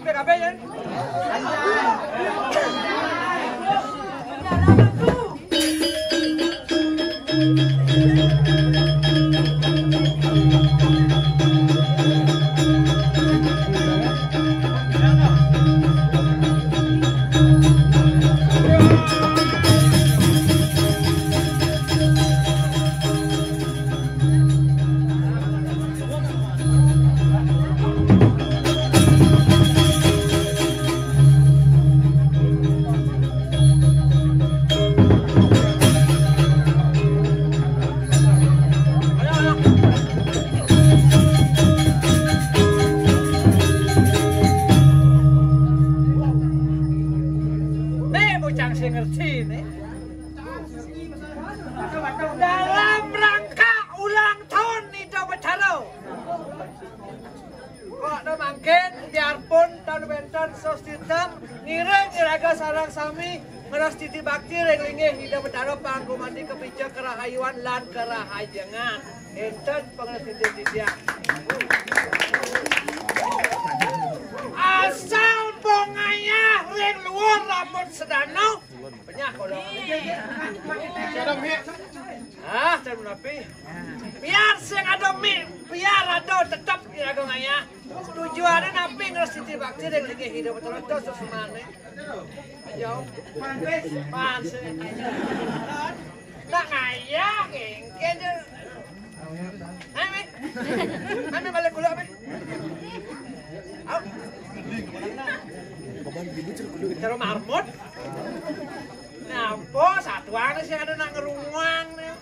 PKB ya. Dalam rangka ulang tahun Nida Betaro kok mangkin biarpun tahun benten sositem nireng iraga sarang sami ngeras titi bakti reglingnya Nida Betaro panggumandi kepijak kerahayuan lan kerahajangan enten pengeras titi asal bonganya ring luar rambut sedano penyah kodong saya menapi biar sing ada biar ada tetap iraga ngaya tujuannya napi ngeresiti bakti dan lagi hidup betul-betul sesemane jauh pan tak ngaya ngengke Ame balik gula ame Cara marmut Nampo satuan sih ada nak ngerunguang nih.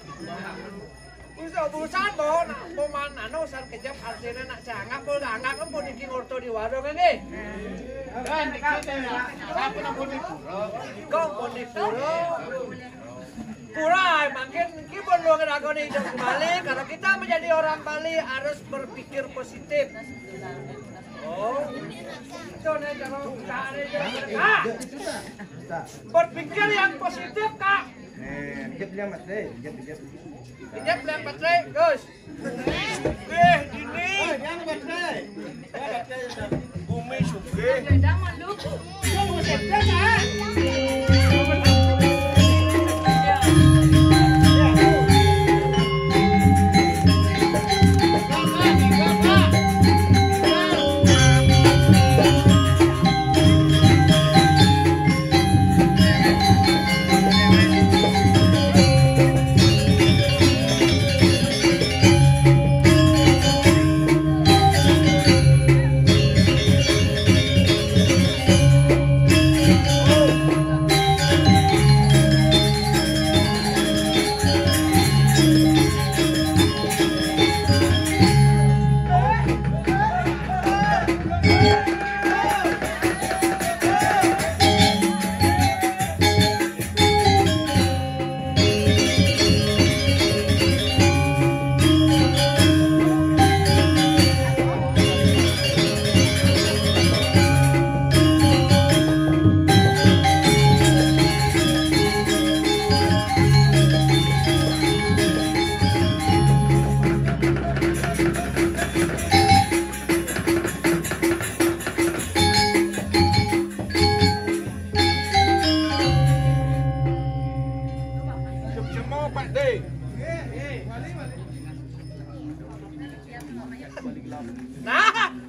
Busan bawa nak mana no san kejap artinya nak canggap pun canggap kan pun iki ngorto di warung ini. Dan kita ya, apa nak pun di pura? Kau pun di pura. Pura, makin kita belum ngeragon hidup kembali. Kalau kita menjadi orang Bali harus berpikir positif. Oh, itu nih kalau berpikir yang positif kak. Dikit bilang baterai, Dikit bilang baterai, Gus. Ini. Jangan baterai. Bumi sugih. Jangan malu. Bumi sugih.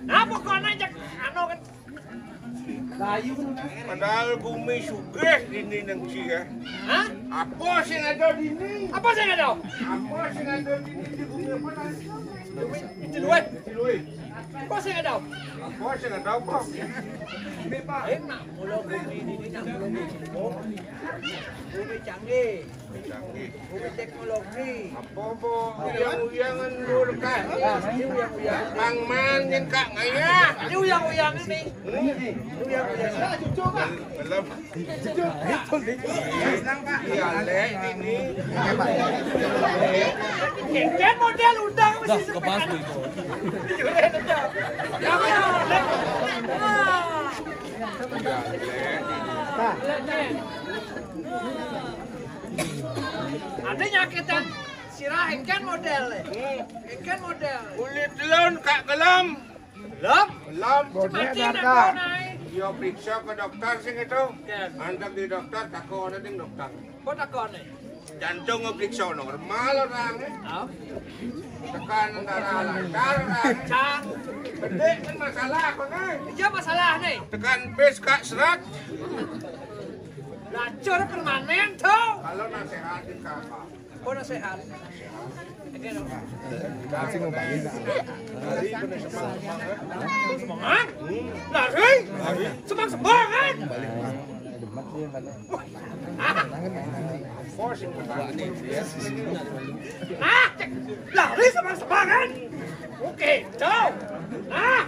Nah, pokoknya aja anu kan. Padahal bumi sugih dini nang ya. Hah? Apa sing ada dini? Apa sih nggak tahu? Apa sing ada dini di bumi apa nasi? Itu duit. Silui. Apa sih nggak tahu? Apa sing ada apa? Enak pulau bumi ini nak pulau bumi. Bumi canggih. Canggih. Bumi teknologi. Apa uyang-uyangan lur kak? Ini uyang-uyang. Bang man yang kak ngaya. Ini uyang-uyang ini. Uyang-uyang. Belum. Iya leh ini. Kan model undang mesti Dah, kebas tuh itu. Ada nyakitan sirah engkan model. Engkan model. Kulit telon kak gelam. Belum? Gelam. Mati nak kau naik. Yo periksa ke dokter sing itu. Antak di dokter, takut ada ding dokter. Kok takon nih? Jantung ngeperiksa normal orang. Oh. Tekanan darah lancar orang. Cang. Gede kan masalah kok nih. Iya masalah nih. Tekan pes kak serat. Lacur permanen tuh. Kalau nasehatin kakak. Kok nasehat? Oke dong. Kasih ngomongin. Semangat? Lari? Semangat? Ah, lari semangat? Oke, cow. Ah,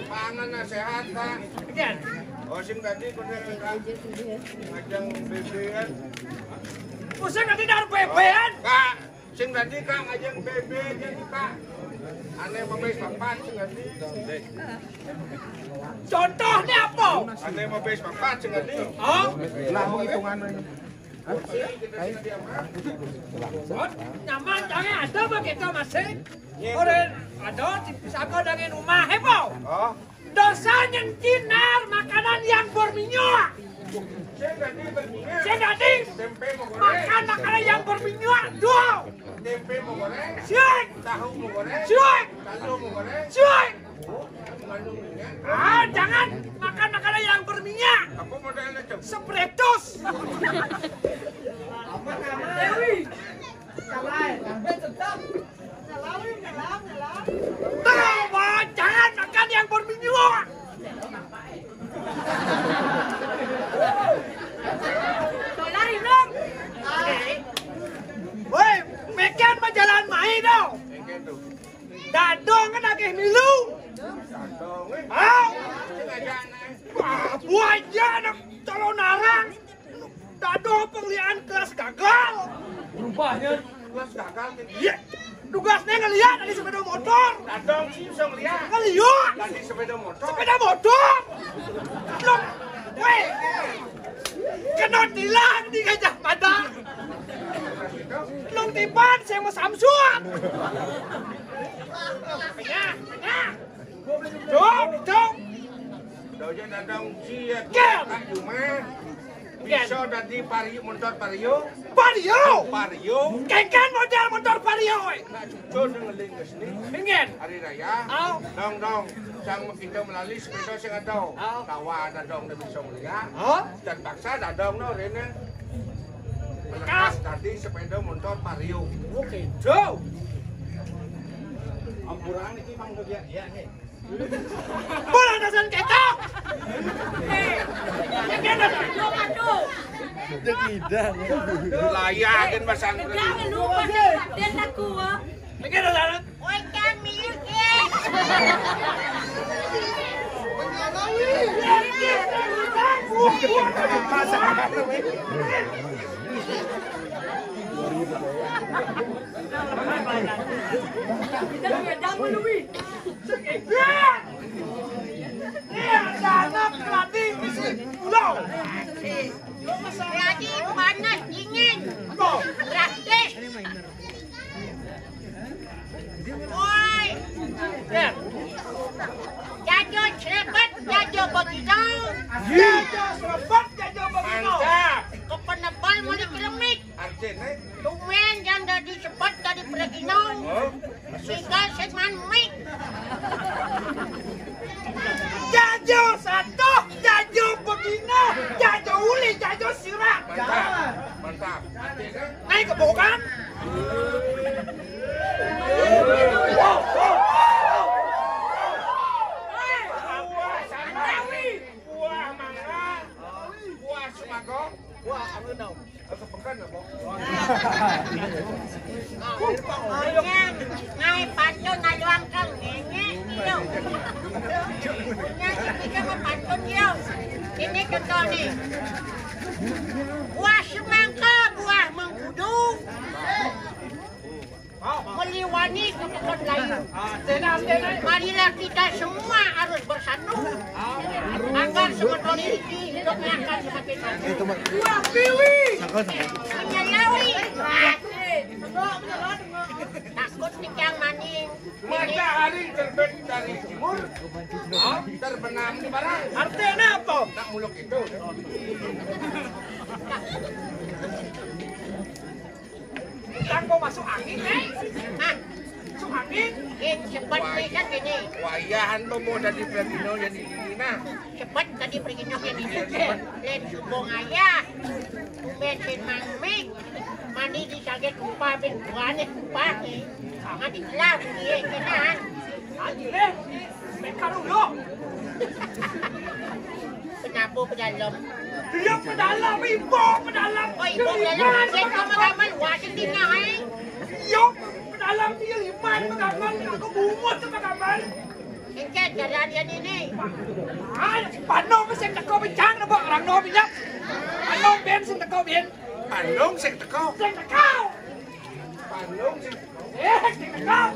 Pangan nasehat kak. again. Oh sing tadi bener kak. Ngajang bebean. Pusing nanti dari bebean. Kak, sing tadi kak ngajang bebe jadi kak. Aneh mabes papat sing tadi. Contohnya apa? Aneh mabes papat sing tadi. Oh, Lamu hitungan. nyaman jangan ada begitu masih. Orang ada bisa kau dengan rumah heboh. Oh, Dosa nyentinar makanan yang berminyak. sing tadi berminyak. Saya jadi Tempe mau goreng. makan makanan yang berminyak. Dua. Tempe mau goreng. Syek. Tahu mau goreng. Syek. Tahu mau goreng. Syek. Mengandung minyak. Ah, jangan makan makanan yang berminyak. Apa modelnya cok? Spretus. Dewi. Tahu, jangan makan yang berminyak. Lari dong. Woi, mekan jalan main dong. Engke tuh. Dadong kan lagi milu. Tadong. Ah, Sing aja aneh. buaya anak calon narang. Dadong penglian kelas gagal. Rupanya. Kelas gagal kan. Iya. Tugasnya ngeliat dari sepeda motor. Tadong sih bisa ngeliat. Ngeliat. Tadi sepeda motor. Sepeda motor. Belum. Weh. Kena tilang di Gajah Mada. Belum tiban saya mau Samsung. Banyak. Dong. Doja dadong sia Kel. kak Juma. Bisa dadi pariu motor pariu. Vario. Pariu. Kekan model motor Vario. Nak cucun ngeling ke sini. Pengen. Hari raya. Au. Dong. Sang kita melalui sepeda sing ada. Au. Tawa dadong na bisa melihat. Oh. Dan paksa dadong no rene. Melekas tadi sepeda motor pariu. Oke, Joe. Ampuran iki mang ya nih. Bola dasar ketok. Kekan ada. Layakin masang Jangan lupa dan aku. Kekan ada. Oi kami ke. Jangan lebih. Lagi panas dingin. Drastis. Oi. Jajo cepat, jajo begitu. Mantap. Kepenebal mulai kelemik. Artinya. Tumen yang dari cepat dari Pregino. Oh. Sehingga segmen mik. Jajo satu, jajo begina, jajo uli, jajo sirah. Mantap. Artinya. Naik ke bokan. Buah mangga. Buah semago. Wah, anu nau. Atau pekan apa? Ngai pantun ngajuang kang ini iyo. Yang kita mau pantun iyo. Ini contoh nih. Buah semangka, buah mengkudu. Meliwani ke pohon layu. Tenang. Marilah kita semua harus bersatu agar sebetulnya ini hidupnya akan semakin maju. Buah kiwi. Menyalawi. Takut nih yang maning. Matahari terbit dari timur, terbenam di barat. Artinya apa? Nak muluk itu. Tangko masuk angin, Hah? masuk angin. Cepat ni kan gini. Wayahan bomo dari Pradino yang di sini nah. Cepat tadi pergi nyok yang ini. Len subong ayah. Tumben mangmik. Mani di saget kupa ben buane kupa ni. Mani kelap ni kenan. Anjir, mereka dulu. Kenapa pedalam? Dia pedalam, ibu pedalam. Oh, ibu pedalam. Saya kau magaman wasit tinggal Yo, pedalam dia liman magaman. Aku bumut tu magaman. Engkau jalan yang ini. Panong sen tak kau bincang na ba? Orang no bincang. Panong ben sen tak kau ben. Panung sing teko. Sen tak kau. Panung sing Sen tak kau.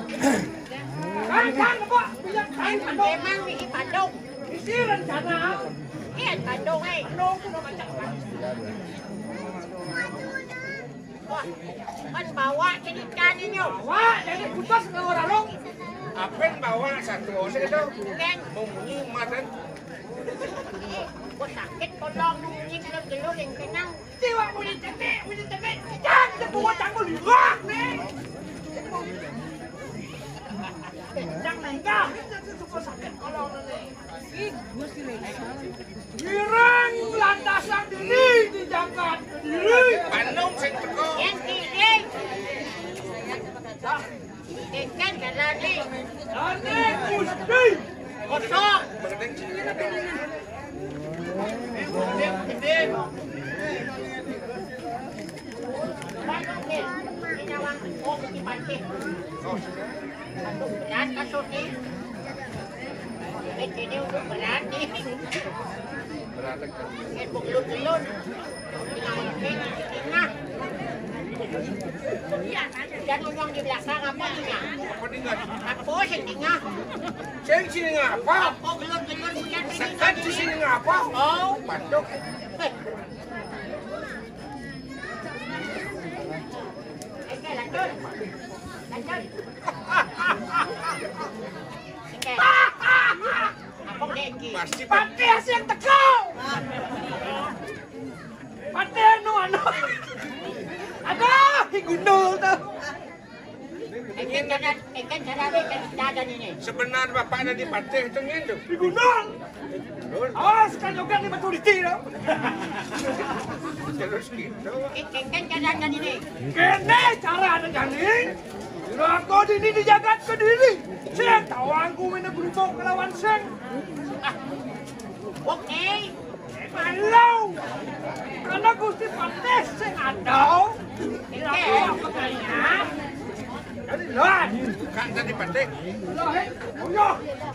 Kan na ba? Bincang kan panong. Memang ni Bandung. Isi rencana. Iya Bandung Panong tu nak macam mana? Wah, kan bawa cerita ni nyo. Wah, jadi putus ke orang long. apen bawa satu oseng itu. Len, Membunyi madan. kau sakit kau long nunggu dalam gelung yang kenang. Tiwa boleh cekik. Jangan dia buat tangguh liwak ni. Jangan menggah. Itu sakit kalau ni. Girang landasan diri dijaga diri. Panung sing teko. Yang kiri. Engkau jalan ni. Ane Gusti. Kosong. Mengenai sini. Bandung ni. Ini awang oh di pantai. Bandung berat kasus ni. Ini untuk berat ni. Ini gelun-gelun. Nah. Dan orang di belakang apa tinggal? Apa tinggal? Apa yang tinggal? Sing sini ngapa? Apa gelun-gelun punya Sekat di sini ngapa? Oh, Panduk. Okey, lanjut. Okey. Apa dia ni? Pasti Pantai asyik tekau. Pantai anu. Ada gundul tu. Engkau jalan ini. sebenar bapak ada di pantai itu ngendu. Di gundul. Awas kan juga ni batu diti tu. Terus gitu. Engkau jalan ini. Kene cara ada janin. Aku ini dijaga ke diri. Seng tahu aku mana berubah ke lawan seng. Okey. Malau. Karena Gusti Pantai seng ada. Aku apa kaya? Jadi lah. Kak tadi pantai.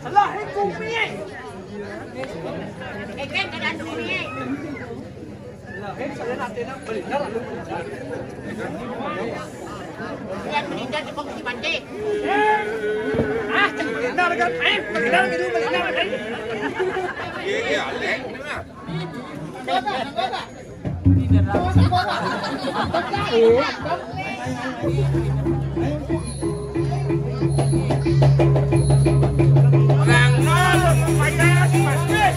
Salah kumi. Engkau jalan ini. Saya nanti nak beli dah. Yang meninggal di Bukit Pantai. Benar kan? Benar gitu, benar kan? Iya, lek. Orang nol membayar di masjid.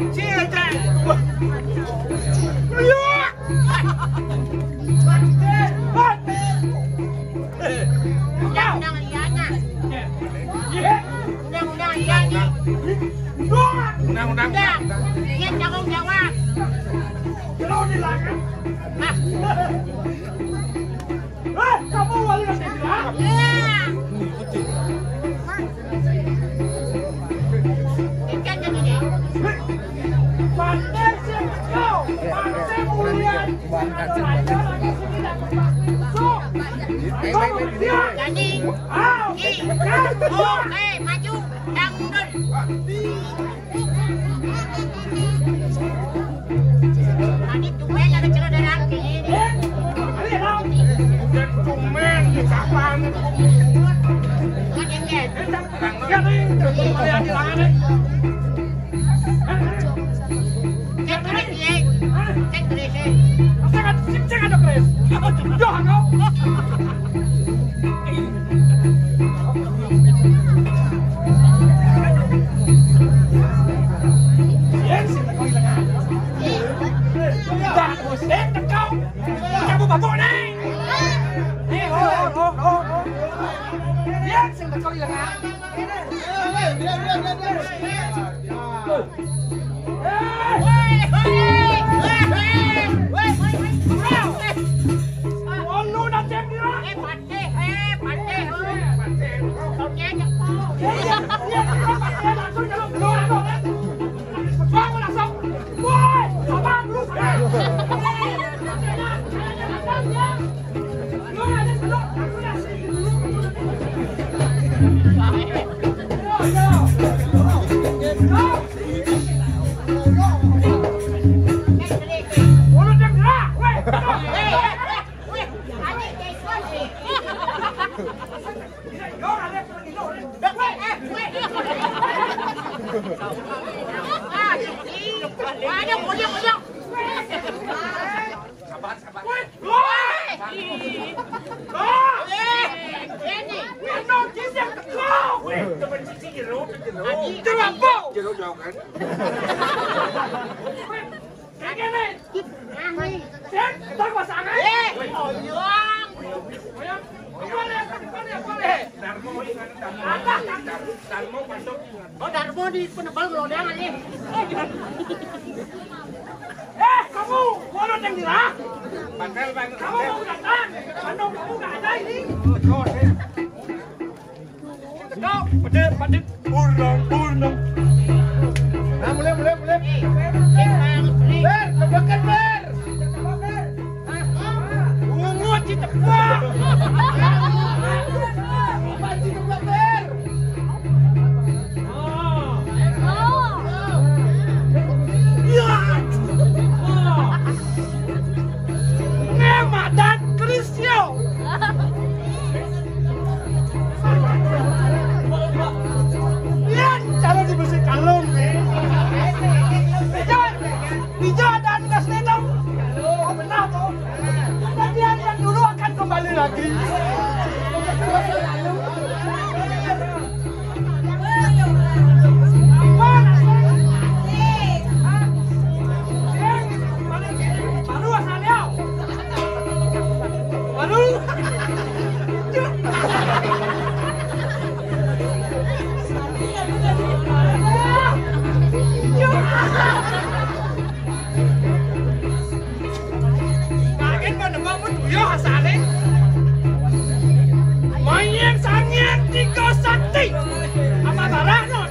Kecil aja. Undang-undang liana. Undang-undang liana. Undang-undang. Dia tanggung jawab. Kalau dilarang. Kamu wali negara. Ikan jadi ni. Pandai kau. Pandai mulian. Jadi, okey, maju dan mundur. Tadi tumben ada cerita darah ini. Dan cumen di kapan. Lihat nih, lihat di tangan nih. Cek ada Chris. Jangan kau. Yes, kau hilang. Dah, musik kau. Kamu babok nih. Yes, kau hilang. Darmo di penebal gelodang aja. Kamu mau nonton di lah? Kamu mau datang? Kamu nggak ada ini. Kau padet, burung. Nah, mulai. Ber, Tebakan, Ber. Ungu ditebak. Dan Krisyo. Lihat cara dibersih kalung. Hijau dan gas nenom. Oh benar toh. Kejadian yang dulu akan kembali lagi. Main sangit tiga sakti apa barang non?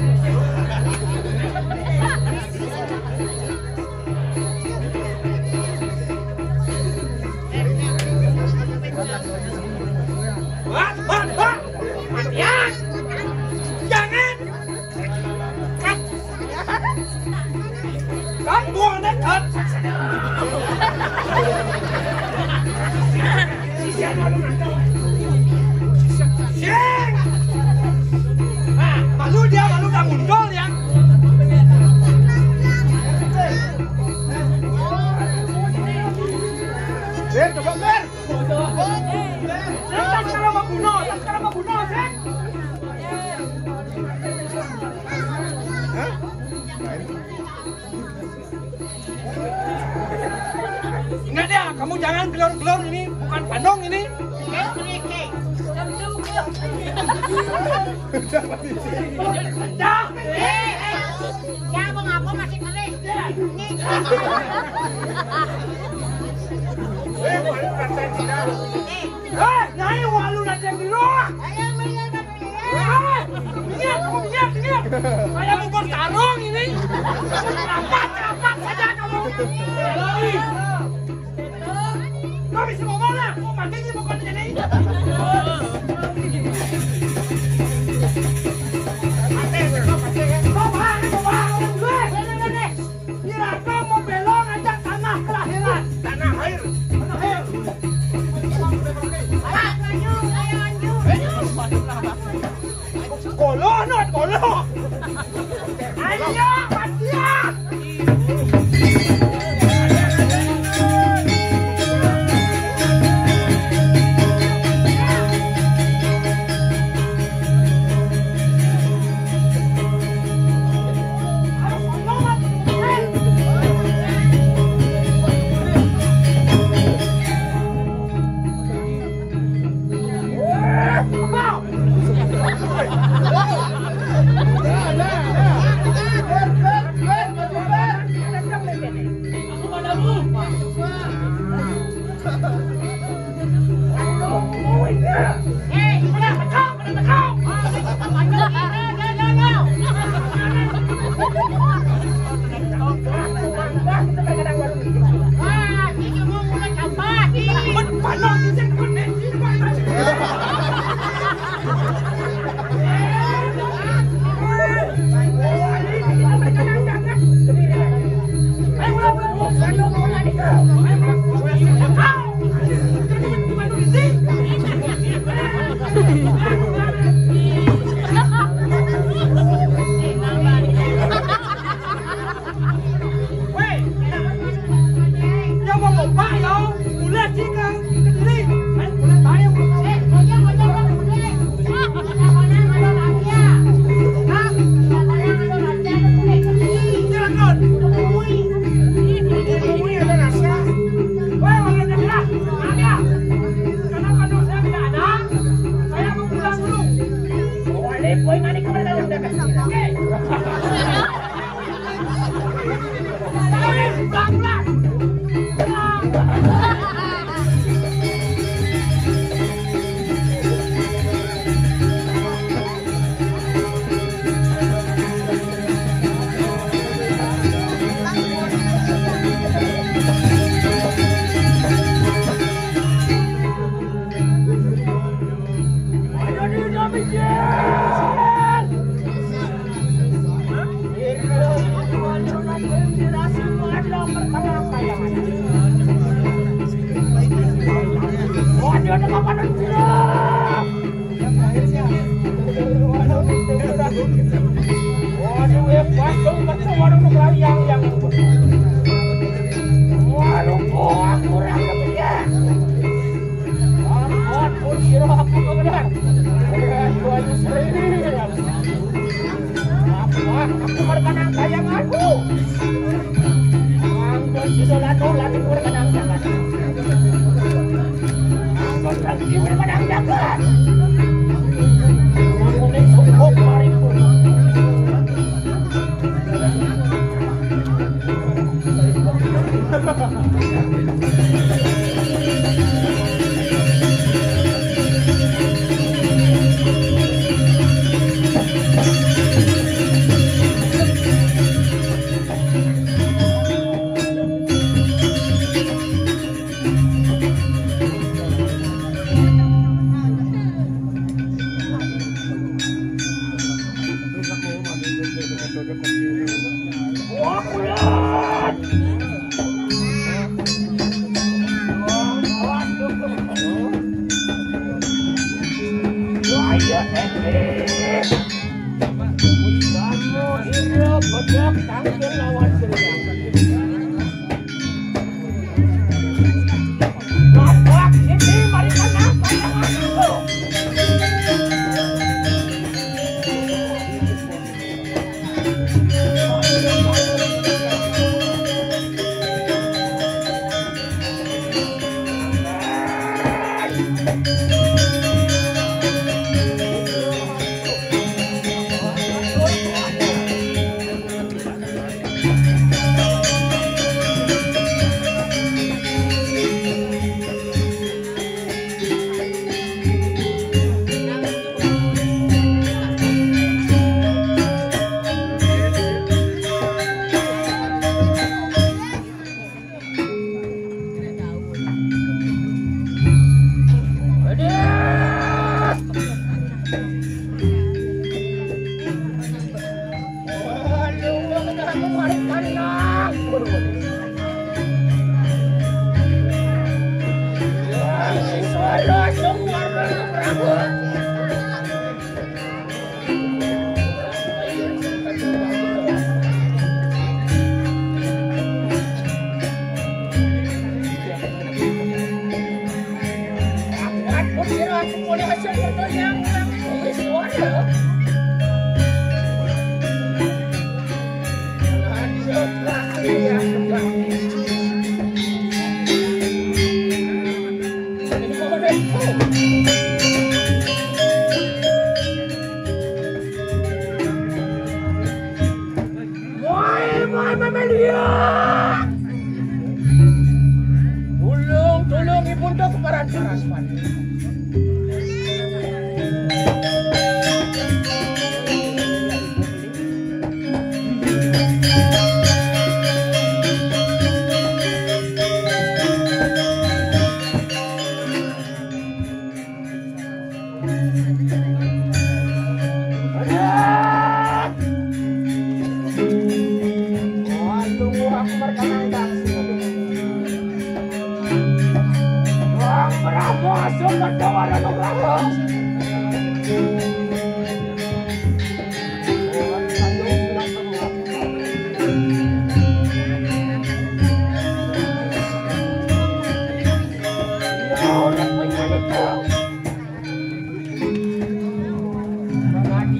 Wah, Matian, jangan, cut buang deh, cut. Sing! Nah, malu udah muncul ya. Ber, coba Ber. Sekarang mau bunuh, Sing. Hah? Ingat ya, kamu jangan gelor-gelor ini, bukan Bandung ini. Ya mau ngapa masih keris? Nyai walu datang dulu. Ingat. Saya mau bertarung ini. Rapat saja kamu. Kau bisa mau mana? Mau mati ini bukan ini. Kau mau belong aja tanah kelahiran. Tanah air. Kolon,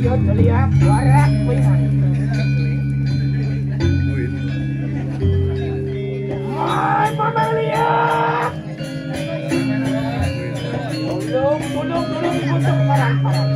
Iya terlihat barat puingan. Hai Mamalia. Tolong dibutuh parang-parang.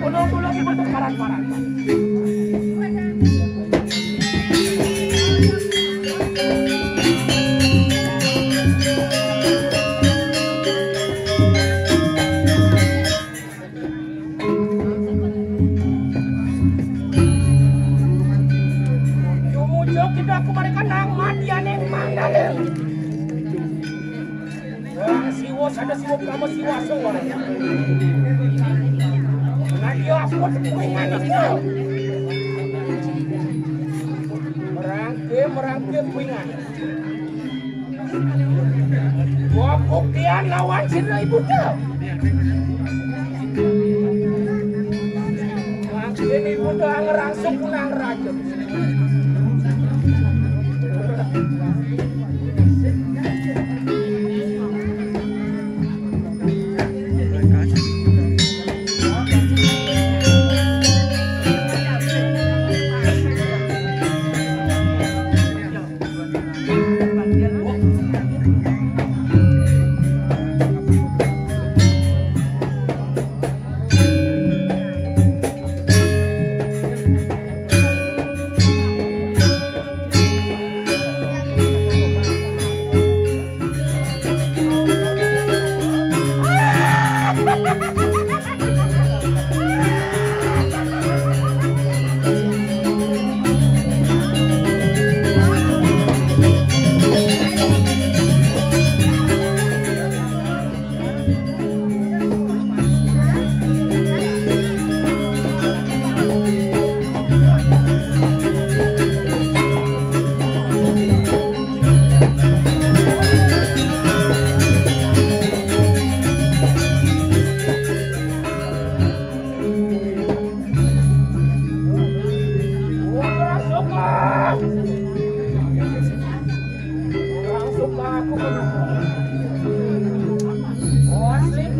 Tolong dibutuh parang-parang. Ada siwa kamu siwa semua. Nah dia aku puingan itu. Merangke puingan. Gua buktian lawan sini ibu dah. Langsung ibu dah ngerangsung punang raja.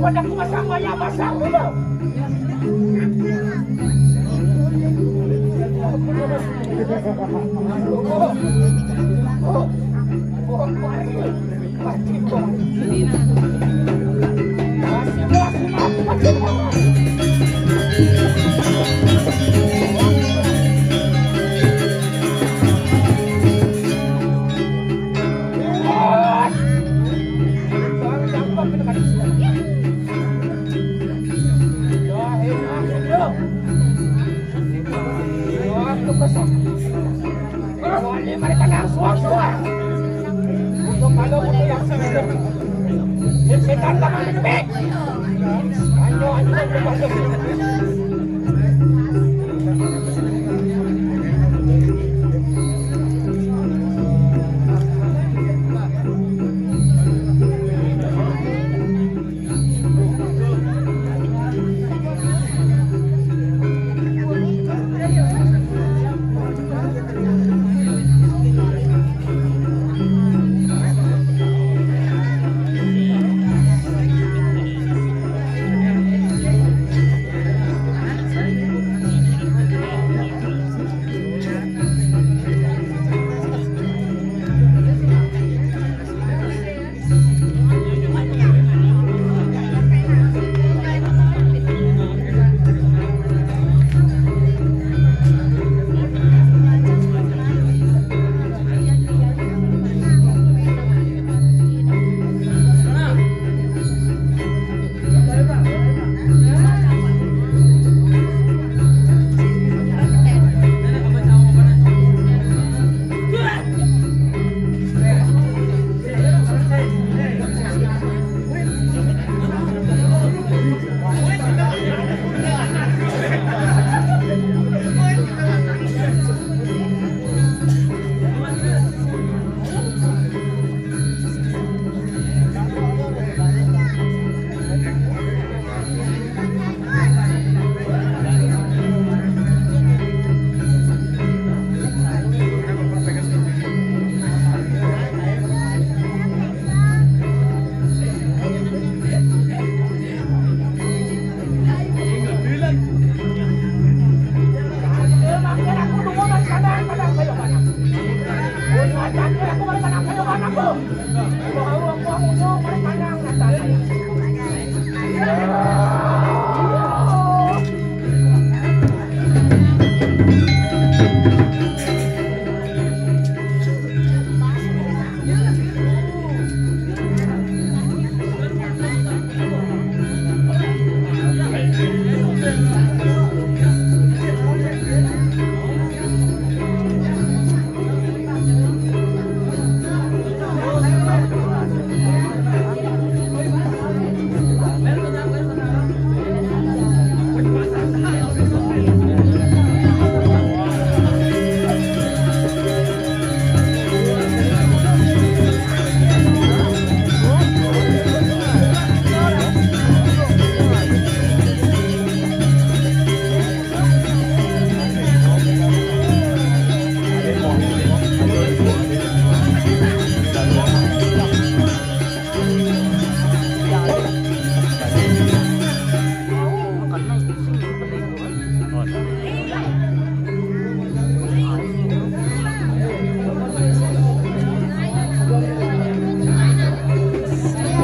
Aku masangnya masang dulu. Masih besok. Kalau ini mereka yang suar-suar. Untuk kalau untuk yang sedang. Setan tangan lebih. Anjo berpasang.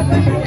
Thank you.